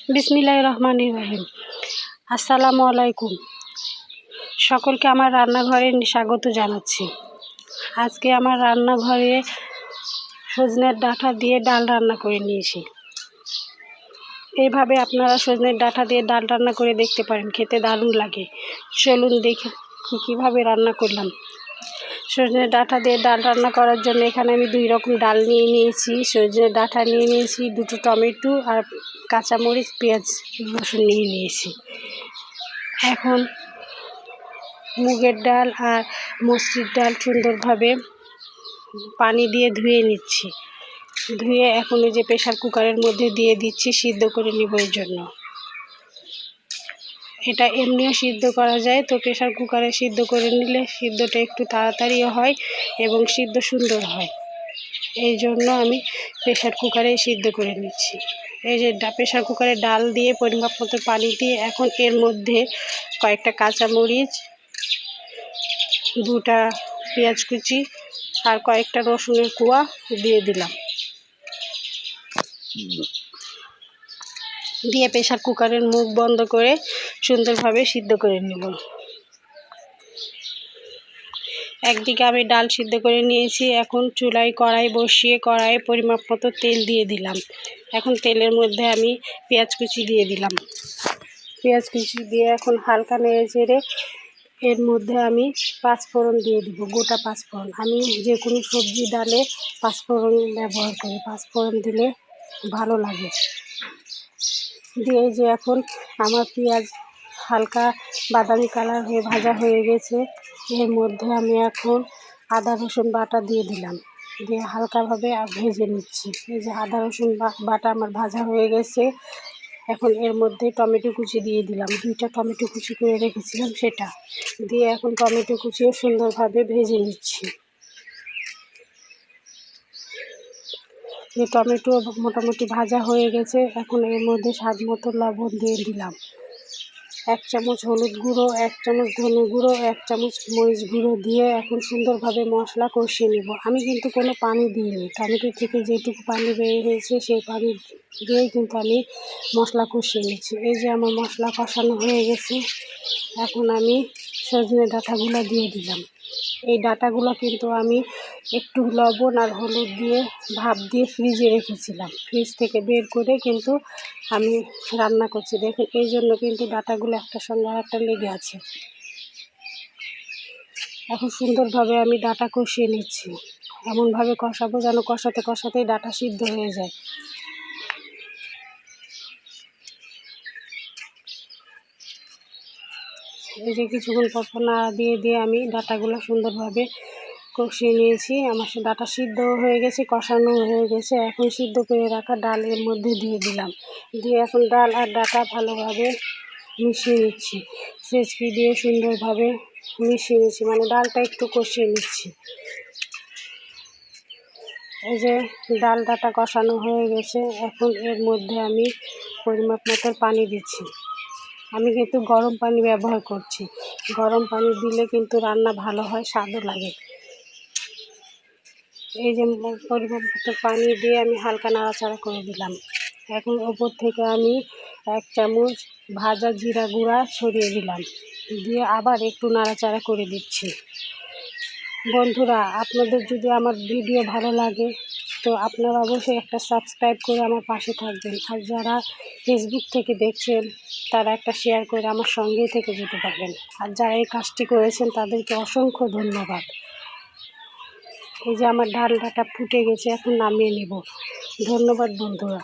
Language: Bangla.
বিসমিল্লাহির রহমানির রহিম। আসসালামু আলাইকুম। সকলকে আমার রান্নাঘরে স্বাগত জানাচ্ছি। আজকে আমার রান্নাঘরে সজনের ডাঁটা দিয়ে ডাল রান্না করে নিয়েছি। এইভাবে আপনারা সজনের ডাঁটা দিয়ে ডাল রান্না করে দেখতে পারেন, খেতে দারুণ লাগে। চলুন দেখে কীভাবে রান্না করলাম। সজনের ডাঁটা দিয়ে ডাল রান্না করার জন্য এখানে আমি 2 রকম ডাল নিয়ে নিয়েছি। সজনের ডাঁটা নিয়ে নিয়েছি, 2টো টমেটো আর কাঁচামরিচ, পেঁয়াজ, রসুন নিয়ে নিয়েছি। এখন মুগের ডাল আর মসুরির ডাল সুন্দরভাবে পানি দিয়ে ধুয়ে নিচ্ছি। ধুয়ে এখন এই যে প্রেশার কুকারের মধ্যে দিয়ে দিচ্ছি সিদ্ধ করে নিব। এর জন্য এটা এমনিও সিদ্ধ করা যায়, তো প্রেশার কুকারে সিদ্ধ করে নিলে সিদ্ধটা একটু তাড়াতাড়িও হয় এবং সিদ্ধ সুন্দর হয়। এই জন্য আমি প্রেশার কুকারেই সিদ্ধ করে নিচ্ছি। এই যে প্রেশার কুকারে ডাল দিয়ে পরিমাপ মতো পানি দিয়ে এখন এর মধ্যে কয়েকটা কাঁচামরিচ, 2টা পেঁয়াজ কুচি আর কয়েকটা রসুনের কোয়া দিয়ে দিলাম। দিয়ে প্রেশার কুকারের মুখ বন্ধ করে সুন্দরভাবে সিদ্ধ করে নেব। একদিকে আমি ডাল সিদ্ধ করে নিয়েছি। এখন চুলায় কড়াই বসিয়ে কড়াইয়ে পরিমাপ মতো তেল দিয়ে দিলাম। এখন তেলের মধ্যে আমি পেঁয়াজ কুচি দিয়ে দিলাম। পেঁয়াজ কুচি দিয়ে এখন হালকা নেড়ে চেড়ে এর মধ্যে আমি 5 ফোড়ন দিয়ে দিব, গোটা 5 ফোড়ন। আমি যে কোনো সবজি ডালে 5 ফোড়ন ব্যবহার করি, 5 ফোড়ন দিলে ভালো লাগে। দিয়ে যে এখন আমার পেঁয়াজ হালকা বাদামি কালার হয়ে ভাজা হয়ে গেছে। এর মধ্যে আমি এখন আদা রসুন বাটা দিয়ে দিলাম, দিয়ে হালকাভাবে ভেজে নিচ্ছি। এই যে আদা রসুন বাটা আমার ভাজা হয়ে গেছে। এখন এর মধ্যে টমেটো কুচি দিয়ে দিলাম, 2টা টমেটো কুচি করে রেখেছিলাম সেটা দিয়ে এখন টমেটো কুচিও সুন্দরভাবে ভেজে নিচ্ছি। যে টমেটো মোটামুটি ভাজা হয়ে গেছে। এখন এর মধ্যে স্বাদ মতো লবণ দিয়ে দিলাম, 1 চামচ হলুদ গুঁড়ো, 1 চামচ ধনে গুঁড়ো, 1 চামচ মরিচ গুঁড়ো দিয়ে এখন সুন্দরভাবে মশলা কষিয়ে নেব। আমি কিন্তু কোনো পানি দিইনি, টমেটো থেকে যেটুকু পানি বের হয়েছে সেই পানি দিয়েই কিন্তু আমি মশলা কষিয়ে নিচ্ছি। এই যে আমার মশলা কষানো হয়ে গেছে। এখন আমি সজনে ডাঁটাগুলো দিয়ে দিলাম। এই ডাঁটাগুলো কিন্তু আমি একটু লবণ আর হলুদ দিয়ে ভাপ দিয়ে ফ্রিজে রেখেছিলাম। ফ্রিজ থেকে বের করে কিন্তু আমি রান্না করছি। দেখুন এই জন্য কিন্তু ডাঁটাগুলো একটার সঙ্গে আরেকটা লেগে আছে। এখন সুন্দরভাবে আমি ডাঁটা কষিয়ে নিচ্ছি, এমনভাবে কষাবো যেন কষাতে কষাতেই ডাঁটা সিদ্ধ হয়ে যায়। এই যে কিছুক্ষণ পর নাড়া দিয়ে দিয়ে আমি ডাঁটাগুলো সুন্দরভাবে কষিয়ে নিয়েছি। আমার ডাঁটা সিদ্ধ হয়ে গেছে, কষানো হয়ে গেছে। এখন সিদ্ধ করে রাখা ডাল এর মধ্যে দিয়ে দিলাম, দিয়ে এখন ডাল আর ডাঁটা ভালোভাবে মিশিয়ে নিচ্ছি। ছেঁচকি দিয়ে সুন্দরভাবে মিশিয়ে নিচ্ছি, মানে ডালটা একটু কষিয়ে নিচ্ছি। এই যে ডাল ডাঁটা কষানো হয়ে গেছে। এখন এর মধ্যে আমি পরিমাপ মতো পানি দিচ্ছি। আমি কিন্তু গরম পানি ব্যবহার করছি, গরম পানি দিলে কিন্তু রান্না ভালো হয়, স্বাদও লাগে। এই যে পরিমাপ মতো পানি দিয়ে আমি হালকা নাড়াচাড়া করে দিলাম। এখন ওপর থেকে আমি 1 চামচ ভাজা জিরা গুঁড়া ছড়িয়ে দিলাম, দিয়ে আবার একটু নাড়াচাড়া করে দিচ্ছি। বন্ধুরা, আপনাদের যদি আমার ভিডিও ভালো লাগে তো আপনারা অবশ্যই একটা সাবস্ক্রাইব করে আমার পাশে থাকবেন। আর যারা ফেসবুক থেকে দেখছেন তারা একটা শেয়ার করে আমার সঙ্গেই থেকে যেতে পারবেন। আর যারা এই কাজটি করেছেন তাদেরকে অসংখ্য ধন্যবাদ। এই যে আমার ডাল ডাঁটা ফুটে গেছে, এখন নামিয়ে নেব। ধন্যবাদ বন্ধুরা।